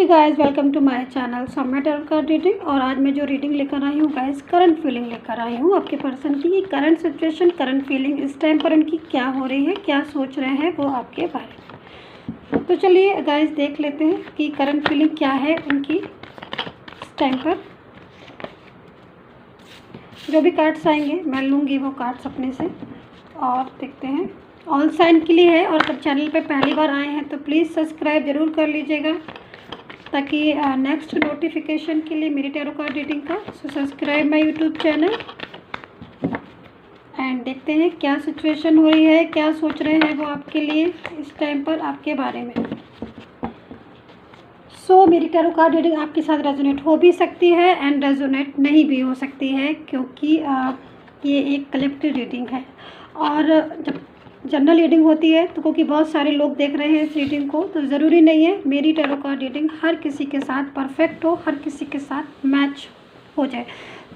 Hey guys, welcome to my channel Saumya tarot card reading. और आज मैं जो रीडिंग लेकर आई हूँ गाइस, करंट फीलिंग लेकर आई हूँ आपके पर्सन की। करंट सिचुएशन, करंट फीलिंग, इस टाइम पर उनकी क्या हो रही है, क्या सोच रहे हैं वो आपके बारे में। तो चलिए गाइस देख लेते हैं कि करंट फीलिंग क्या है उनकी इस टाइम पर। जो भी कार्ड्स आएंगे मैं लूँगी वो कार्ड्स अपने से और देखते हैं। ऑल साइन के लिए है और अगर चैनल पे पहली बार आए हैं तो प्लीज़ सब्सक्राइब ज़रूर कर लीजिएगा ताकि नेक्स्ट नोटिफिकेशन के लिए मेरी टैरो कार्ड रीडिंग का। So subscribe my YouTube channel and देखते हैं क्या सिचुएशन हो रही है, क्या सोच रहे हैं वो आपके लिए इस टाइम पर आपके बारे में। सो मेरी टैरो कार्ड रीडिंग आपके साथ रेजोनेट हो भी सकती है एंड रेजोनेट नहीं भी हो सकती है, क्योंकि ये एक कलेक्टिव रीडिंग है। और जब जनरल रीडिंग होती है तो क्योंकि बहुत सारे लोग देख रहे हैं इस रीडिंग को, तो ज़रूरी नहीं है मेरी टैरो कार्ड रीडिंग हर किसी के साथ परफेक्ट हो, हर किसी के साथ मैच हो जाए।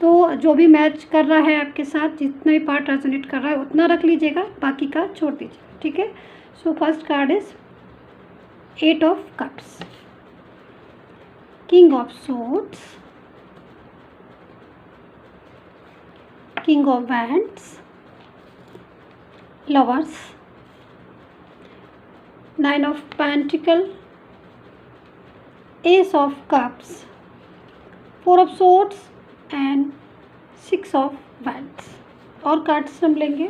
तो जो भी मैच कर रहा है आपके साथ, जितना भी पार्ट रेजोनेट कर रहा है उतना रख लीजिएगा, बाकी का छोड़ दीजिएगा, ठीक है। So first card is 8 of cups, king of swords, king of wands, lovers, 9 of pentacle, ace of cups, 4 of swords and 6 of wands। और कार्ड्स हम लेंगे।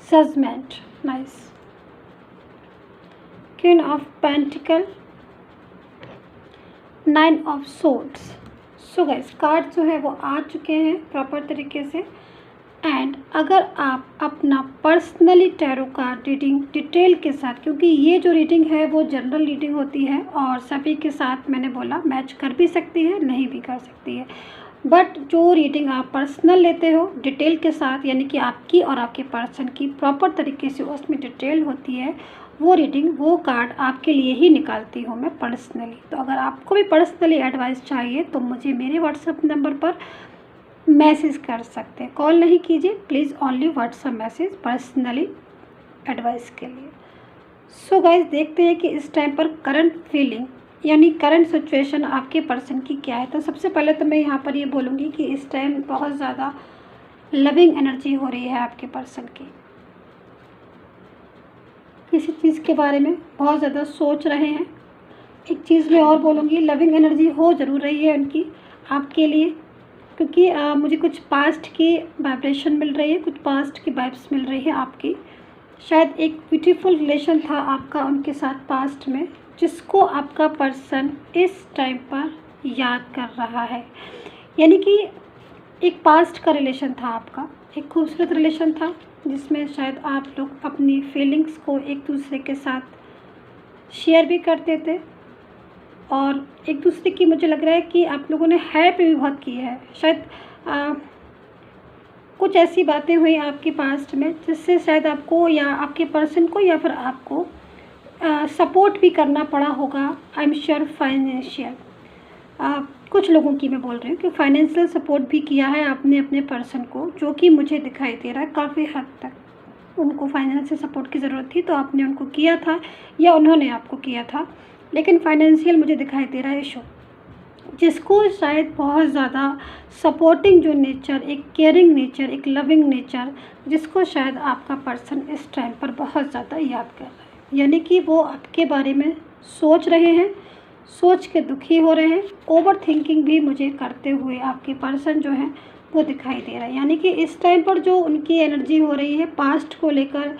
Judgment, nice, queen of pentacle, 9 of swords. So guys card जो है वो आ चुके हैं proper तरीके से। एंड अगर आप अपना personally tarot card reading detail के साथ, क्योंकि ये जो रीडिंग है वो जनरल रीडिंग होती है और सभी के साथ मैंने बोला मैच कर भी सकती है, नहीं भी कर सकती है, बट जो रीडिंग आप पर्सनल लेते हो डिटेल के साथ, यानी कि आपकी और आपके पर्सन की प्रॉपर तरीके से उसमें डिटेल होती है, वो रीडिंग, वो कार्ड आपके लिए ही निकालती हूँ मैं पर्सनली। तो अगर आपको भी पर्सनली एडवाइस चाहिए तो मुझे मेरे व्हाट्सएप नंबर पर मैसेज कर सकते हैं, कॉल नहीं कीजिए please, only WhatsApp message personally advice के लिए। सो गाइस देखते हैं कि इस टाइम पर करंट फीलिंग यानी करंट सिचुएशन आपके पर्सन की क्या है। तो सबसे पहले तो मैं यहाँ पर ये बोलूँगी कि इस टाइम बहुत ज़्यादा लविंग एनर्जी हो रही है आपके पर्सन की, किसी चीज़ के बारे में बहुत ज़्यादा सोच रहे हैं। एक चीज़ मैं और बोलूँगी, लविंग एनर्जी हो ज़रूर रही है उनकी आपके लिए, क्योंकि मुझे कुछ पास्ट की वाइब्रेशन मिल रही है, कुछ पास्ट की वाइब्स मिल रही है आपकी। शायद एक ब्यूटीफुल रिलेशन था आपका उनके साथ पास्ट में, जिसको आपका पर्सन इस टाइम पर याद कर रहा है। यानी कि एक पास्ट का रिलेशन था आपका, एक खूबसूरत रिलेशन था जिसमें शायद आप लोग अपनी फीलिंग्स को एक दूसरे के साथ शेयर भी करते थे और एक दूसरे की, मुझे लग रहा है कि आप लोगों ने हेल्प भी बहुत की है। शायद कुछ ऐसी बातें हुई आपके पास्ट में जिससे शायद आपको या आपके पर्सन को या फिर आपको सपोर्ट भी करना पड़ा होगा। आई एम श्योर फाइनेंशियल, कुछ लोगों की मैं बोल रही हूँ कि फाइनेंशियल सपोर्ट भी किया है आपने अपने पर्सन को, जो कि मुझे दिखाई दे रहा है काफ़ी हद तक उनको फाइनेंशियल सपोर्ट की ज़रूरत थी तो आपने उनको किया था या उन्होंने आपको किया था, लेकिन फाइनेंशियल मुझे दिखाई दे रहा है इशू, जिसको शायद बहुत ज़्यादा सपोर्टिंग जो नेचर, एक केयरिंग नेचर, एक लविंग नेचर, जिसको शायद आपका पर्सन इस टाइम पर बहुत ज़्यादा याद कर रहा है। यानी कि वो आपके बारे में सोच रहे हैं, सोच के दुखी हो रहे हैं, ओवर थिंकिंग भी मुझे करते हुए आपके पर्सन जो है वो दिखाई दे रहा है। यानी कि इस टाइम पर जो उनकी एनर्जी हो रही है पास्ट को लेकर,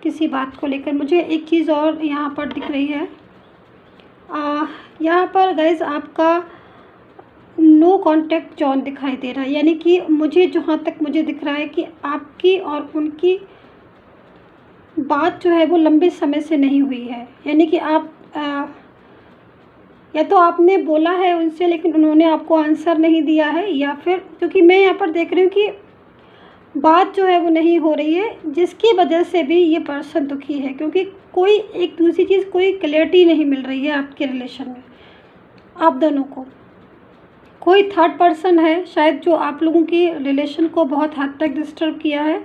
किसी बात को लेकर। मुझे एक चीज़ और यहाँ पर दिख रही है, यहाँ पर गाइज आपका नो कांटेक्ट जोन दिखाई दे रहा है। यानी कि मुझे जहाँ तक मुझे दिख रहा है कि आपकी और उनकी बात जो है वो लंबे समय से नहीं हुई है। यानी कि आप या तो आपने बोला है उनसे लेकिन उन्होंने आपको आंसर नहीं दिया है, या फिर क्योंकि मैं यहाँ पर देख रही हूँ कि बात जो है वो नहीं हो रही है, जिसकी वजह से भी ये पर्सन दुखी है, क्योंकि कोई एक दूसरी चीज़, कोई क्लैरिटी नहीं मिल रही है आपके रिलेशन में। आप दोनों को कोई थर्ड पर्सन है शायद जो आप लोगों की रिलेशन को बहुत हद तक डिस्टर्ब किया है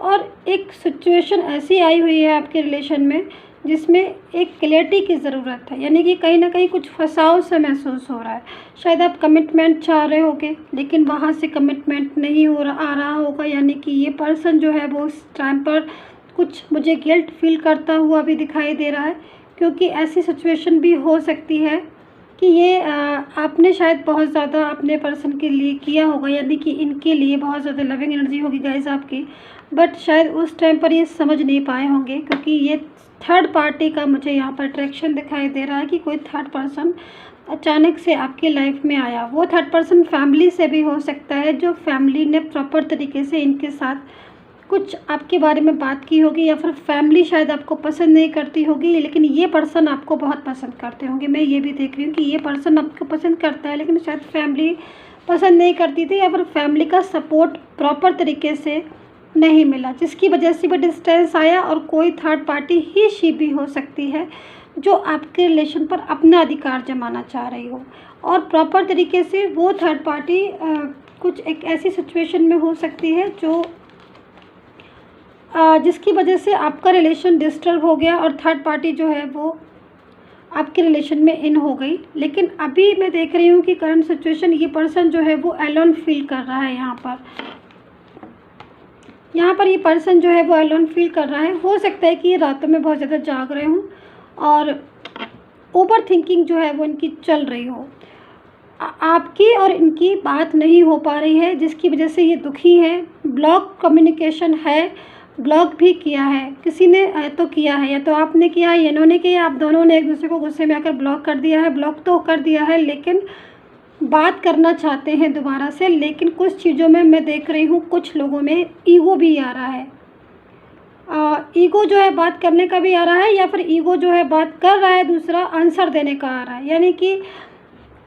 और एक सिचुएशन ऐसी आई हुई है आपके रिलेशन में जिसमें एक क्लैरिटी की ज़रूरत है, यानी कि कहीं ना कहीं कुछ फंसाव सा महसूस हो रहा है। शायद आप कमिटमेंट चाह रहे होगे लेकिन वहाँ से कमिटमेंट नहीं आ रहा होगा, यानी कि ये पर्सन जो है वो उस टाइम पर कुछ मुझे गिल्ट फील करता हुआ भी दिखाई दे रहा है, क्योंकि ऐसी सिचुएशन भी हो सकती है कि ये आपने शायद बहुत ज़्यादा अपने पर्सन के लिए किया होगा, यानी कि इनके लिए बहुत ज़्यादा लविंग एनर्जी होगी गाइस आपकी, बट शायद उस टाइम पर ये समझ नहीं पाए होंगे, क्योंकि ये थर्ड पार्टी का मुझे यहाँ पर अट्रैक्शन दिखाई दे रहा है कि कोई थर्ड पर्सन अचानक से आपकी लाइफ में आया। वो थर्ड पर्सन फैमिली से भी हो सकता है, जो फैमिली ने प्रॉपर तरीके से इनके साथ कुछ आपके बारे में बात की होगी, या फिर फैमिली शायद आपको पसंद नहीं करती होगी लेकिन ये पर्सन आपको बहुत पसंद करते होंगे। मैं ये भी देख रही हूँ कि ये पर्सन आपको पसंद करता है लेकिन शायद फैमिली पसंद नहीं करती थी, या फिर फैमिली का सपोर्ट प्रॉपर तरीके से नहीं मिला, जिसकी वजह से भी डिस्टेंस आया। और कोई थर्ड पार्टी ही शी भी हो सकती है जो आपके रिलेशन पर अपना अधिकार जमाना चाह रही हो, और प्रॉपर तरीके से वो थर्ड पार्टी कुछ एक ऐसी सिचुएशन में हो सकती है जो जिसकी वजह से आपका रिलेशन डिस्टर्ब हो गया और थर्ड पार्टी जो है वो आपके रिलेशन में इन हो गई। लेकिन अभी मैं देख रही हूँ कि करंट सिचुएशन ये पर्सन जो है वो अलोन फील कर रहा है। यहाँ पर ये पर्सन जो है वो अलोन फील कर रहा है। हो सकता है कि ये रातों में बहुत ज़्यादा जाग रहे हों और ओवर थिंकिंग जो है वो इनकी चल रही हो। आपकी और इनकी बात नहीं हो पा रही है, जिसकी वजह से ये दुखी हैं। ब्लॉक कम्युनिकेशन है, ब्लॉक भी किया है, किसी ने तो किया है, या तो आपने किया है या इन्होंने किया, आप दोनों ने एक दूसरे को गुस्से में आकर ब्लॉक कर दिया है। ब्लॉक तो कर दिया है लेकिन बात करना चाहते हैं दोबारा से, लेकिन कुछ चीज़ों में मैं देख रही हूँ कुछ लोगों में ईगो भी आ रहा है। ईगो जो है बात करने का भी आ रहा है, या फिर ईगो जो है बात कर रहा है, दूसरा आंसर देने का आ रहा है। यानी कि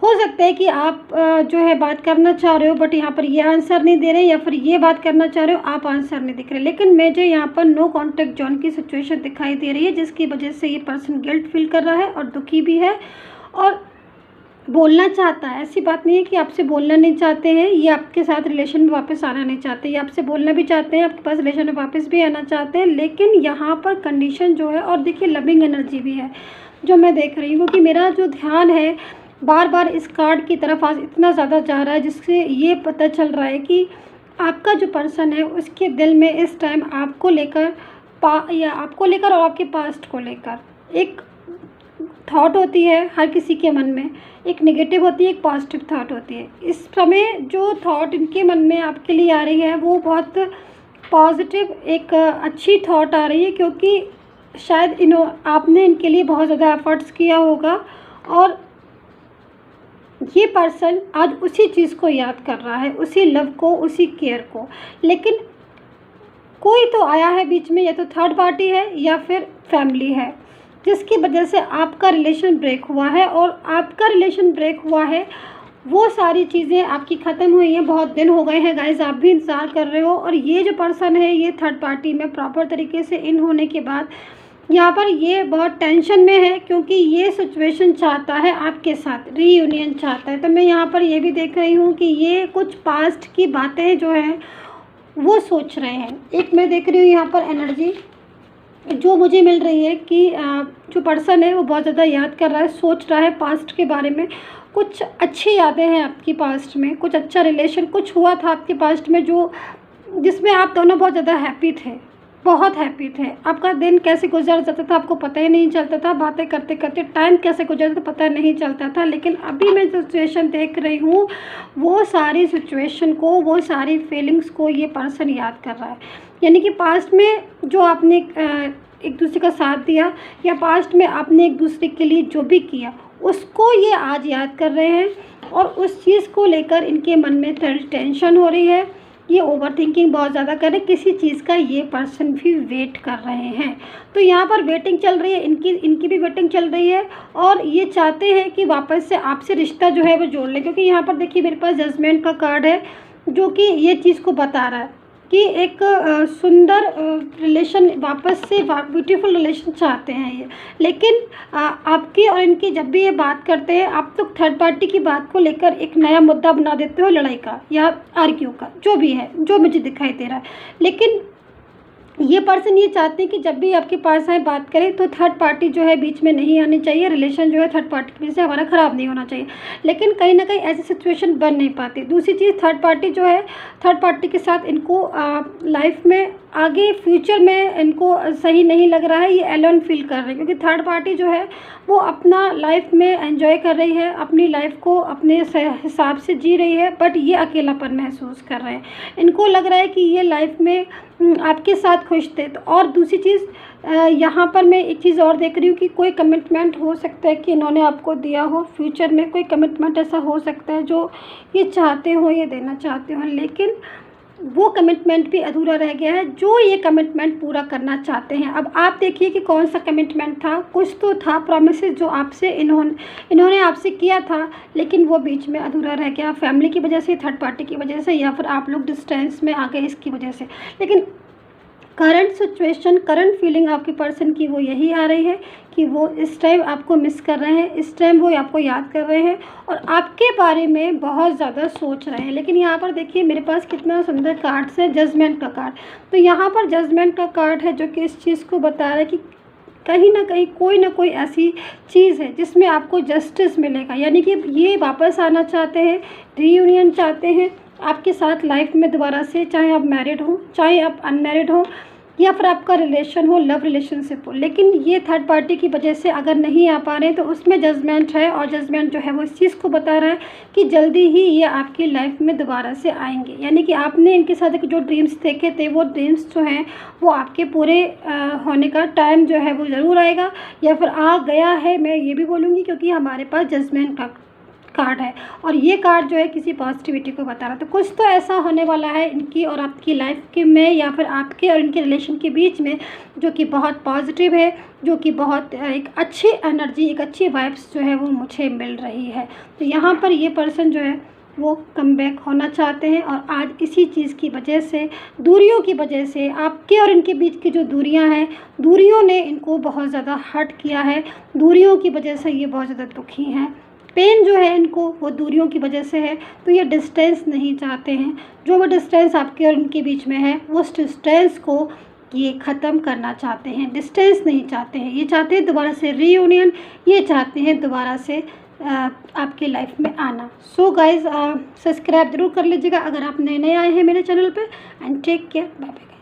हो सकता है कि आप जो है बात करना चाह रहे हो बट यहाँ पर ये आंसर नहीं दे रहे, या फिर ये बात करना चाह रहे हो आप आंसर नहीं दिख रहे। लेकिन मुझे यहाँ पर नो कॉन्टेक्ट जोन की सिचुएशन दिखाई दे रही है, जिसकी वजह से ये पर्सन गिल्ट फील कर रहा है और दुखी भी है और बोलना चाहता है। ऐसी बात नहीं है कि आपसे बोलना नहीं चाहते हैं, ये आपके साथ रिलेशन में वापस आना नहीं चाहते, ये आपसे बोलना भी चाहते हैं, आपके पास रिलेशन में वापस भी आना चाहते हैं। लेकिन यहाँ पर कंडीशन जो है, और देखिए लविंग एनर्जी भी है जो मैं देख रही हूँ, कि मेरा जो ध्यान है बार बार इस कार्ड की तरफ आज इतना ज़्यादा जा रहा है, जिससे ये पता चल रहा है कि आपका जो पर्सन है उसके दिल में इस टाइम आपको लेकर और आपके पास्ट को लेकर एक थॉट होती है। हर किसी के मन में एक नेगेटिव होती है, एक पॉजिटिव थॉट होती है। इस समय जो थॉट इनके मन में आपके लिए आ रही है वो बहुत पॉजिटिव एक अच्छी थॉट आ रही है, क्योंकि शायद आपने इनके लिए बहुत ज़्यादा एफर्ट्स किया होगा और ये पर्सन आज उसी चीज़ को याद कर रहा है, उसी लव को, उसी केयर को। लेकिन कोई तो आया है बीच में, या तो थर्ड पार्टी है या फिर फैमिली है, जिसकी वजह से आपका रिलेशन ब्रेक हुआ है। और आपका रिलेशन ब्रेक हुआ है, वो सारी चीज़ें आपकी ख़त्म हुई हैं, बहुत दिन हो गए हैं गाइस, आप भी इंतज़ार कर रहे हो। और ये जो पर्सन है ये थर्ड पार्टी में प्रॉपर तरीके से इन होने के बाद यहाँ पर ये बहुत टेंशन में है, क्योंकि ये सिचुएशन चाहता है आपके साथ रीयूनियन चाहता है। तो मैं यहाँ पर ये भी देख रही हूँ कि ये कुछ पास्ट की बातें जो हैं वो सोच रहे हैं। एक मैं देख रही हूँ यहाँ पर एनर्जी जो मुझे मिल रही है कि जो पर्सन है वो बहुत ज़्यादा याद कर रहा है, सोच रहा है पास्ट के बारे में। कुछ अच्छी यादें हैं आपकी पास्ट में, कुछ अच्छा रिलेशन कुछ हुआ था आपके पास्ट में जिसमें आप दोनों बहुत ज़्यादा हैप्पी थे, बहुत हैप्पी थे। आपका दिन कैसे गुजर जाता था आपको पता ही नहीं चलता था, बातें करते करते टाइम कैसे गुजर जाता पता नहीं चलता था। लेकिन अभी मैं सिचुएशन देख रही हूँ, वो सारी सिचुएशन को, वो सारी फीलिंग्स को ये पर्सन याद कर रहा है। यानी कि पास्ट में जो आपने एक दूसरे का साथ दिया, या पास्ट में आपने एक दूसरे के लिए जो भी किया, उसको ये आज याद कर रहे हैं। और उस चीज़ को लेकर इनके मन में टेंशन हो रही है, ये ओवर थिंकिंग बहुत ज़्यादा कर रहे हैं, किसी चीज़ का ये पर्सन भी वेट कर रहे हैं। तो यहाँ पर वेटिंग चल रही है, इनकी भी वेटिंग चल रही है, और ये चाहते हैं कि वापस से आपसे रिश्ता जो है वो जोड़ लें। क्योंकि यहाँ पर देखिए मेरे पास जजमेंट का कार्ड है, जो कि ये चीज़ को बता रहा है कि एक सुंदर रिलेशन, वापस से ब्यूटीफुल रिलेशन चाहते हैं ये। लेकिन आपकी और इनकी जब भी ये बात करते हैं, आप तो थर्ड पार्टी की बात को लेकर एक नया मुद्दा बना देते हो, लड़ाई का या आर्ग्यू का, जो भी है, जो मुझे दिखाई दे रहा है। लेकिन ये पर्सन ये चाहते हैं कि जब भी आपके पास आए बात करें तो थर्ड पार्टी जो है बीच में नहीं आनी चाहिए, रिलेशन जो है थर्ड पार्टी की वजह से हमारा ख़राब नहीं होना चाहिए। लेकिन कहीं ना कहीं ऐसी सिचुएशन बन नहीं पाती। दूसरी चीज़, थर्ड पार्टी जो है, थर्ड पार्टी के साथ इनको लाइफ में आगे फ्यूचर में इनको सही नहीं लग रहा है, ये एलोन फील कर रहे हैं, क्योंकि थर्ड पार्टी जो है वो अपना लाइफ में एंजॉय कर रही है, अपनी लाइफ को अपने हिसाब से जी रही है, बट ये अकेलापन महसूस कर रहे हैं। इनको लग रहा है कि ये लाइफ में आपके साथ खुश थे। तो और दूसरी चीज़, यहाँ पर मैं एक चीज़ और देख रही हूँ कि कोई कमिटमेंट हो सकता है कि इन्होंने आपको दिया हो, फ्यूचर में कोई कमिटमेंट ऐसा हो सकता है जो ये चाहते हो, ये देना चाहते हो, लेकिन वो कमिटमेंट भी अधूरा रह गया है जो ये कमिटमेंट पूरा करना चाहते हैं। अब आप देखिए कि कौन सा कमिटमेंट था, कुछ तो था प्रॉमिसेस जो आपसे इन्होंने आपसे किया था, लेकिन वो बीच में अधूरा रह गया, फैमिली की वजह से, थर्ड पार्टी की वजह से, या फिर आप लोग डिस्टेंस में आ गए इसकी वजह से। लेकिन करंट सिचुएशन, करंट फीलिंग आपके पर्सन की वो यही आ रही है कि वो इस टाइम आपको मिस कर रहे हैं, इस टाइम वो आपको याद कर रहे हैं और आपके बारे में बहुत ज़्यादा सोच रहे हैं। लेकिन यहाँ पर देखिए मेरे पास कितना सुंदर कार्ड्स है, जजमेंट का कार्ड। तो यहाँ पर जजमेंट का कार्ड है जो कि इस चीज़ को बता रहा है कि कहीं ना कहीं कोई ना कोई ऐसी चीज़ है जिसमें आपको जस्टिस मिलेगा, यानी कि ये वापस आना चाहते हैं, रीयूनियन चाहते हैं आपके साथ लाइफ में दोबारा से, चाहे आप मैरिड हो, चाहे आप अनमैरिड हो, या फिर आपका रिलेशन हो, लव रिलेशनशिप हो। लेकिन ये थर्ड पार्टी की वजह से अगर नहीं आ पा रहे हैं तो उसमें जजमेंट है, और जजमेंट जो है वो इस चीज़ को बता रहा है कि जल्दी ही ये आपकी लाइफ में दोबारा से आएंगे। यानी कि आपने इनके साथ एक जो ड्रीम्स देखे थे, वो ड्रीम्स जो हैं वो आपके पूरे होने का टाइम जो है वो ज़रूर आएगा, या फिर आ गया है, मैं ये भी बोलूँगी, क्योंकि हमारे पास जजमेंट का कार्ड है और ये कार्ड जो है किसी पॉजिटिविटी को बता रहा है। तो कुछ तो ऐसा होने वाला है इनकी और आपकी लाइफ के में, या फिर आपके और इनके रिलेशन के बीच में, जो कि बहुत पॉजिटिव है, जो कि बहुत एक अच्छी एनर्जी, एक अच्छी वाइब्स जो है वो मुझे मिल रही है। तो यहाँ पर ये पर्सन जो है वो कम बैक होना चाहते हैं, और आज इसी चीज़ की वजह से, दूरियों की वजह से, आपके और इनके बीच की जो दूरियां हैं, दूरियों ने इनको बहुत ज़्यादा हर्ट किया है, दूरियों की वजह से ये बहुत ज़्यादा दुखी हैं। पेन जो है इनको वो दूरियों की वजह से है। तो ये डिस्टेंस नहीं चाहते हैं, जो वो डिस्टेंस आपके और इनके बीच में है उस डिस्टेंस को ये ख़त्म करना चाहते हैं। डिस्टेंस नहीं चाहते हैं, ये चाहते हैं दोबारा से रीयूनियन, ये चाहते हैं दोबारा से आपके लाइफ में आना। सो गाइज़, सब्सक्राइब जरूर कर लीजिएगा अगर आप नए आए हैं मेरे चैनल पे। And take care, bye bye.